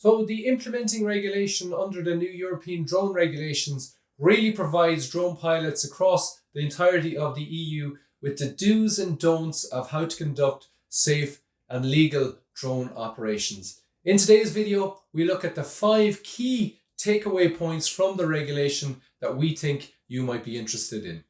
So the implementing regulation under the new European drone regulations really provides drone pilots across the entirety of the EU with the do's and don'ts of how to conduct safe and legal drone operations. In today's video, we look at the 5 key takeaway points from the regulation that we think you might be interested in.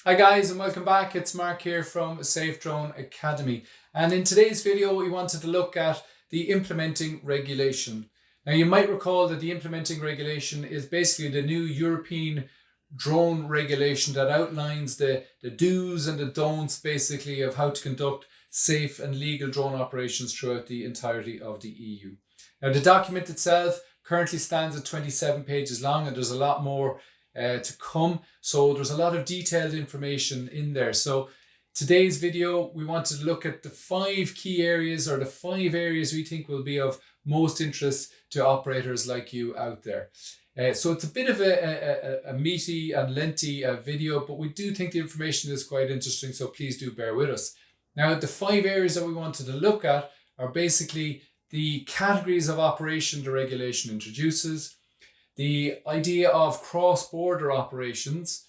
Hi guys, and welcome back. It's Mark here from Safe Drone Academy. And in today's video, we wanted to look at the implementing regulation. Now you might recall that the implementing regulation is basically the new European drone regulation that outlines the do's and the don'ts basically of how to conduct safe and legal drone operations throughout the entirety of the EU. Now the document itself currently stands at 27 pages long, and there's a lot more to come. So there's a lot of detailed information in there. So today's video, we wanted to look at the 5 key areas, or the 5 areas we think will be of most interest to operators like you out there. So it's a bit of a meaty and lengthy video, but we do think the information is quite interesting, so please do bear with us. Now, the 5 areas that we wanted to look at are basically the categories of operation the regulation introduces, the idea of cross-border operations,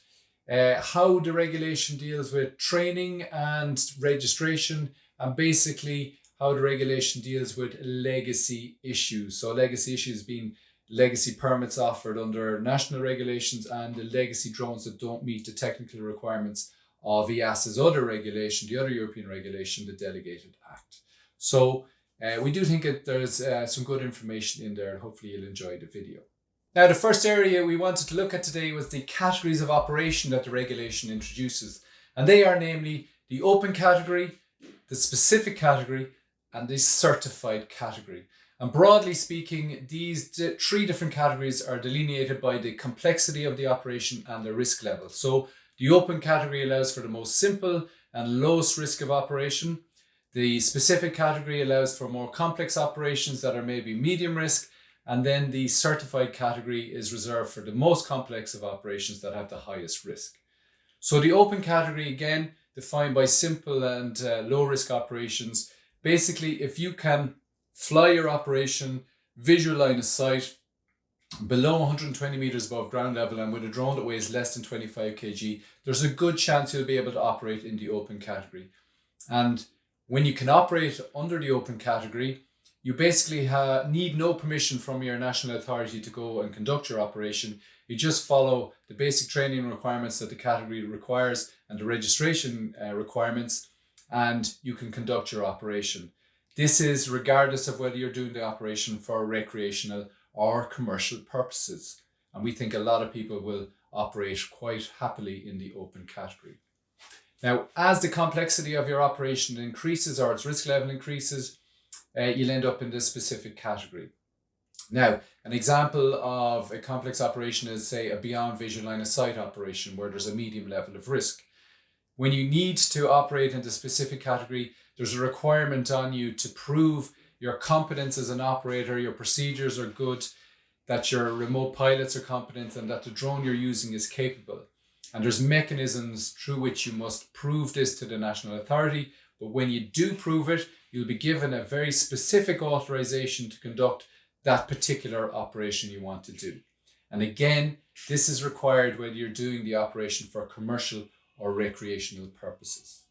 how the regulation deals with training and registration, and basically how the regulation deals with legacy issues. So legacy issues being legacy permits offered under national regulations and the legacy drones that don't meet the technical requirements of EASA's other regulation, the other European regulation, the Delegated Act. So we do think that there's some good information in there, and hopefully you'll enjoy the video. Now, the first area we wanted to look at today was the categories of operation that the regulation introduces. And they are namely the open category, the specific category, and the certified category. And broadly speaking, these 3 different categories are delineated by the complexity of the operation and the risk level. So the open category allows for the most simple and lowest risk of operation. The specific category allows for more complex operations that are maybe medium risk. And then the certified category is reserved for the most complex of operations that have the highest risk. So the open category, again, defined by simple and low risk operations. Basically, if you can fly your operation, visual line of sight, below 120 meters above ground level, and with a drone that weighs less than 25 kg, there's a good chance you'll be able to operate in the open category. And when you can operate under the open category, you basically need no permission from your national authority to go and conduct your operation. You just follow the basic training requirements that the category requires and the registration requirements, and you can conduct your operation. This is regardless of whether you're doing the operation for recreational or commercial purposes. And we think a lot of people will operate quite happily in the open category. Now, as the complexity of your operation increases, or its risk level increases, you'll end up in this specific category. Now, an example of a complex operation is, say, a beyond visual line of sight operation where there's a medium level of risk. When you need to operate in the specific category, there's a requirement on you to prove your competence as an operator, your procedures are good, that your remote pilots are competent, and that the drone you're using is capable. And there's mechanisms through which you must prove this to the national authority. But when you do prove it, you'll be given a very specific authorization to conduct that particular operation you want to do. And again, this is required whether you're doing the operation for commercial or recreational purposes.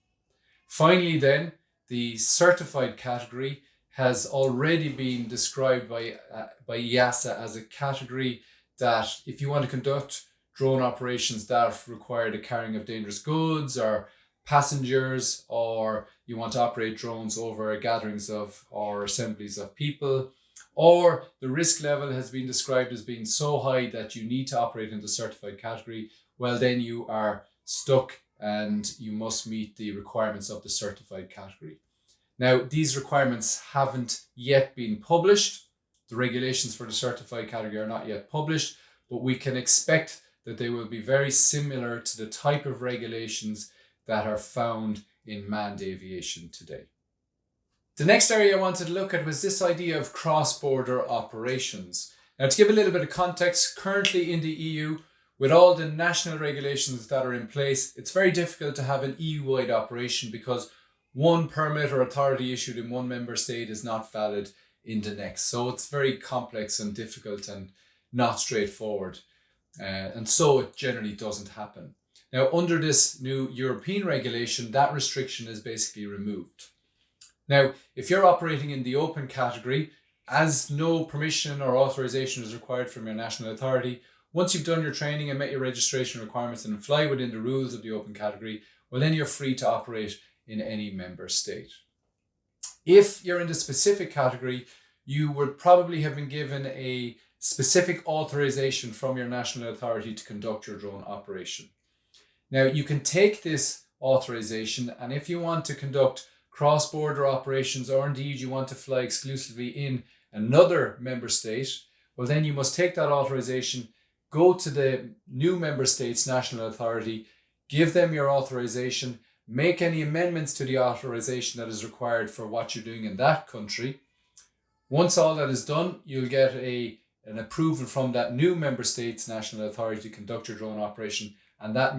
Finally then, the certified category has already been described by EASA as a category that if you want to conduct drone operations that require the carrying of dangerous goods or passengers, or you want to operate drones over gatherings of or assemblies of people, or the risk level has been described as being so high that you need to operate in the certified category, well then you are stuck and you must meet the requirements of the certified category. Now, these requirements haven't yet been published. The regulations for the certified category are not yet published, but we can expect that they will be very similar to the type of regulations that are found in manned aviation today. The next area I wanted to look at was this idea of cross-border operations. Now, to give a little bit of context, currently in the EU, with all the national regulations that are in place, it's very difficult to have an EU-wide operation because one permit or authority issued in one member state is not valid in the next. So it's very complex and difficult and not straightforward. And so it generally doesn't happen. Now, under this new European regulation, that restriction is basically removed. Now, if you're operating in the open category, as no permission or authorization is required from your national authority, once you've done your training and met your registration requirements and fly within the rules of the open category, well, then you're free to operate in any member state. If you're in the specific category, you would probably have been given a specific authorization from your national authority to conduct your drone operation. Now, you can take this authorization, and if you want to conduct cross-border operations, or indeed you want to fly exclusively in another member state, well, then you must take that authorization, go to the new member state's national authority, give them your authorization, make any amendments to the authorization that is required for what you're doing in that country. Once all that is done, you'll get an approval from that new member state's national authority to conduct your drone operation, and that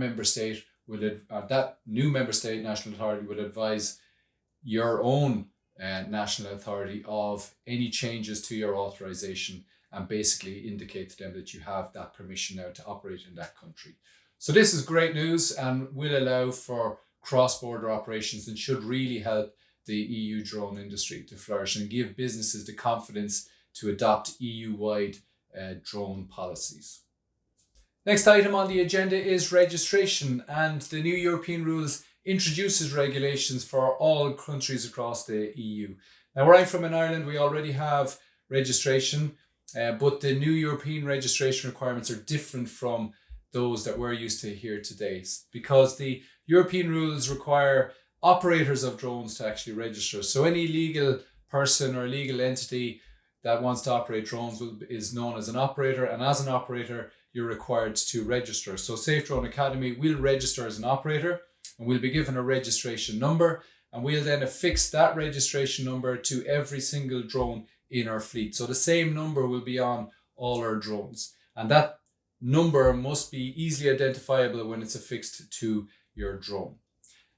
new member state national authority will advise your own national authority of any changes to your authorization and basically indicate to them that you have that permission now to operate in that country. So this is great news and will allow for cross-border operations and should really help the EU drone industry to flourish and give businesses the confidence to adopt EU-wide drone policies. Next item on the agenda is registration, and the new European rules introduces regulations for all countries across the EU. Now, where I'm from in Ireland, we already have registration, but the new European registration requirements are different from those that we're used to here today, because the European rules require operators of drones to actually register. So any legal person or legal entity that wants to operate drones is known as an operator, and as an operator, you're required to register. So Safe Drone Academy will register as an operator, and we'll be given a registration number, and we'll then affix that registration number to every single drone in our fleet. So the same number will be on all our drones, and that number must be easily identifiable when it's affixed to your drone.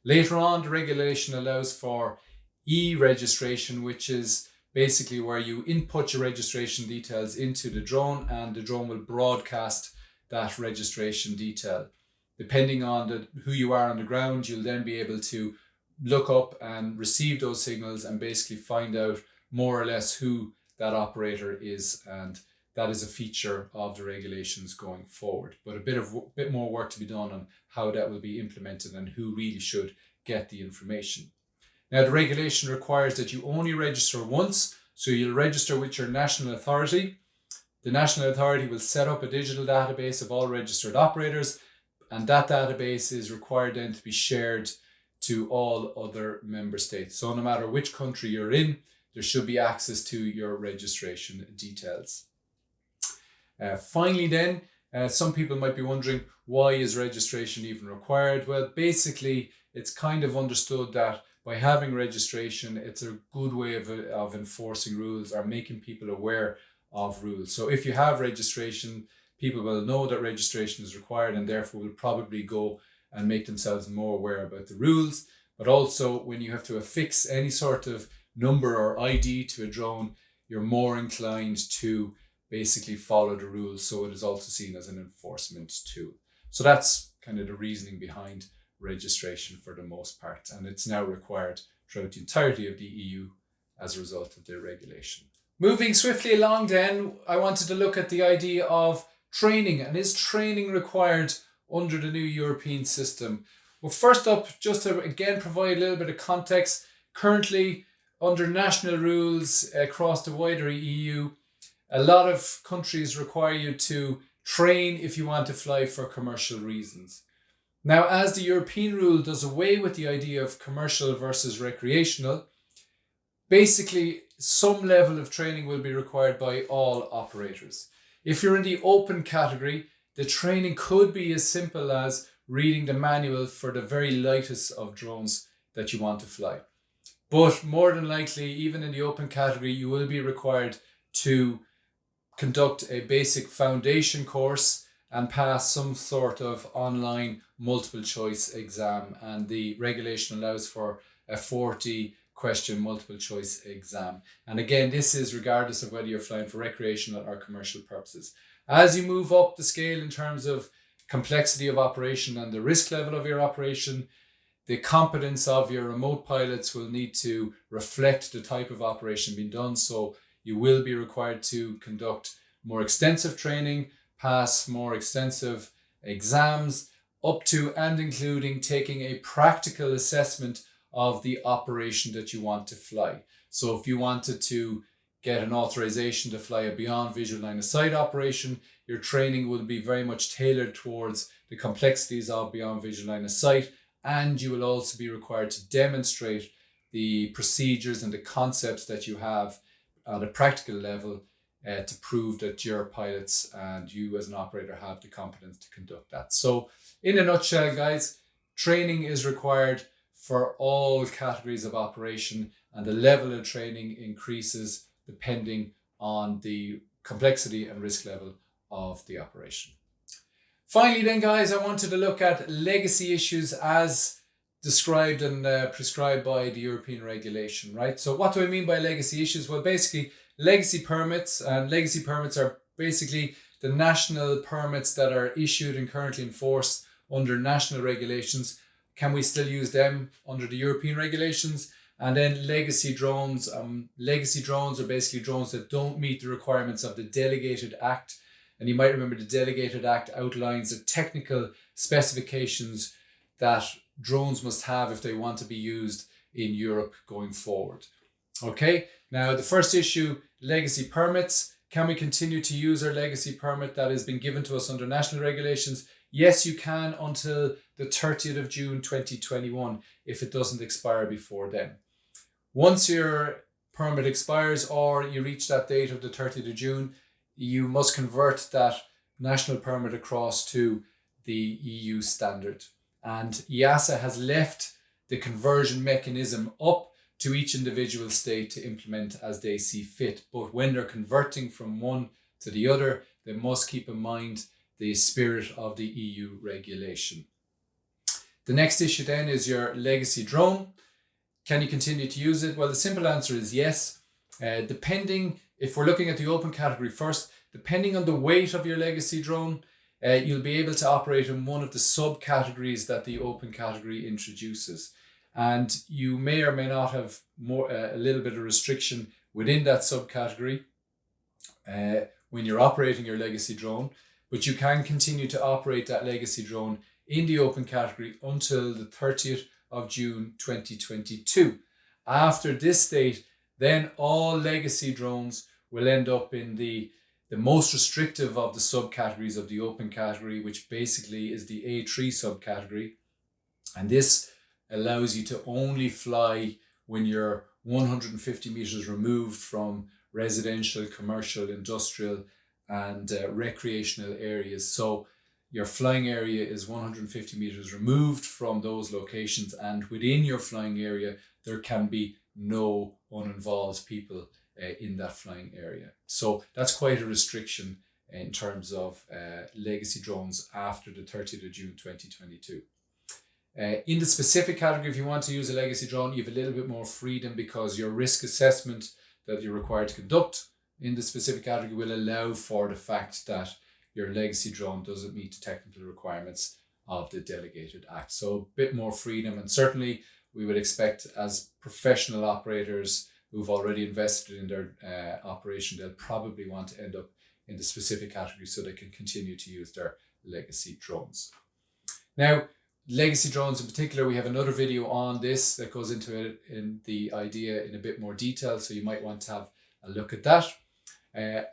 Later on, the regulation allows for e-registration, which is basically where you input your registration details into the drone, and the drone will broadcast that registration detail. Depending on who you are on the ground, you'll then be able to look up and receive those signals and basically find out more or less who that operator is, and that is a feature of the regulations going forward. But a bit more work to be done on how that will be implemented and who really should get the information. Now, the regulation requires that you only register once, so you'll register with your national authority. The national authority will set up a digital database of all registered operators, and that database is required then to be shared to all other member states. So no matter which country you're in, there should be access to your registration details. Finally then, some people might be wondering, why is registration even required? Well, basically, it's kind of understood that by having registration, it's a good way of enforcing rules or making people aware of rules. So if you have registration, people will know that registration is required and therefore will probably go and make themselves more aware about the rules. But also, when you have to affix any sort of number or ID to a drone, you're more inclined to basically follow the rules. So it is also seen as an enforcement tool. So that's kind of the reasoning behind registration for the most part. And it's now required throughout the entirety of the EU as a result of the regulation. Moving swiftly along then, I wanted to look at the idea of training, and is training required under the new European system? Well, first up, just to again provide a little bit of context, currently under national rules across the wider EU, a lot of countries require you to train if you want to fly for commercial reasons. Now, as the European rule does away with the idea of commercial versus recreational, basically some level of training will be required by all operators. If you're in the open category, the training could be as simple as reading the manual for the very lightest of drones that you want to fly. But more than likely, even in the open category, you will be required to conduct a basic foundation course and pass some sort of online multiple choice exam. And the regulation allows for a 40 question multiple choice exam. And again, this is regardless of whether you're flying for recreational or commercial purposes. As you move up the scale in terms of complexity of operation and the risk level of your operation, the competence of your remote pilots will need to reflect the type of operation being done. So you will be required to conduct more extensive training, pass more extensive exams, up to and including taking a practical assessment of the operation that you want to fly. So if you wanted to get an authorization to fly a beyond visual line of sight operation, your training will be very much tailored towards the complexities of beyond visual line of sight, and you will also be required to demonstrate the procedures and the concepts that you have at a practical level to prove that your pilots and you as an operator have the competence to conduct that. So in a nutshell, guys, training is required for all categories of operation, and the level of training increases depending on the complexity and risk level of the operation. Finally then, guys, I wanted to look at legacy issues as described and prescribed by the European regulation, right? So what do I mean by legacy issues? Well, basically legacy permits, and legacy permits are basically the national permits that are issued and currently enforced under national regulations. Can we still use them under the European regulations? And then legacy drones. Legacy drones are basically drones that don't meet the requirements of the Delegated Act. And you might remember the Delegated Act outlines the technical specifications that drones must have if they want to be used in Europe going forward. Okay, now the first issue, legacy permits. Can we continue to use our legacy permit that has been given to us under national regulations? Yes, you can until the 30th of June 2021 if it doesn't expire before then. Once your permit expires or you reach that date of the 30th of June, you must convert that national permit across to the EU standard. And EASA has left the conversion mechanism up to each individual state to implement as they see fit. But when they're converting from one to the other, they must keep in mind the spirit of the EU regulation. The next issue then is your legacy drone. Can you continue to use it? Well, the simple answer is yes. Depending, if we're looking at the open category first, depending on the weight of your legacy drone, you'll be able to operate in one of the subcategories that the open category introduces. And you may or may not have a little bit of restriction within that subcategory when you're operating your legacy drone, but you can continue to operate that legacy drone in the open category until the 30th of June 2022. After this date, then all legacy drones will end up in the most restrictive of the subcategories of the open category, which basically is the A3 subcategory. And this allows you to only fly when you're 150 meters removed from residential, commercial, industrial, and recreational areas. So your flying area is 150 meters removed from those locations, and within your flying area, there can be no uninvolved people in that flying area. So that's quite a restriction in terms of legacy drones after the 30th of June 2022. In the specific category, if you want to use a legacy drone, you have a little bit more freedom because your risk assessment that you're required to conduct in the specific category will allow for the fact that your legacy drone doesn't meet the technical requirements of the Delegated Act. So a bit more freedom, and certainly we would expect as professional operators who've already invested in their operation, they'll probably want to end up in the specific category so they can continue to use their legacy drones. Now, legacy drones in particular, we have another video on this that goes into it in the idea in a bit more detail, so you might want to have a look at that.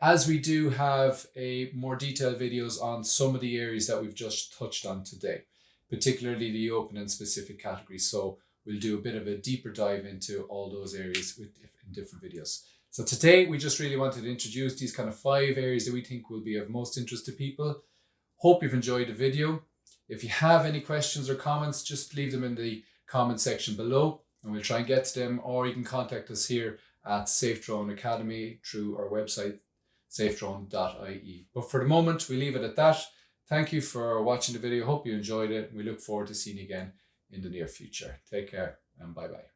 As we do have a more detailed videos on some of the areas that we've just touched on today, particularly the open and specific categories. So we'll do a bit of a deeper dive into all those areas in different videos. So today we just really wanted to introduce these kind of 5 areas that we think will be of most interest to people. Hope you've enjoyed the video. If you have any questions or comments, just leave them in the comment section below and we'll try and get to them, or you can contact us here at Safe Drone Academy through our website, safedrone.ie. But for the moment, we leave it at that. Thank you for watching the video. Hope you enjoyed it. We look forward to seeing you again in the near future. Take care and bye bye.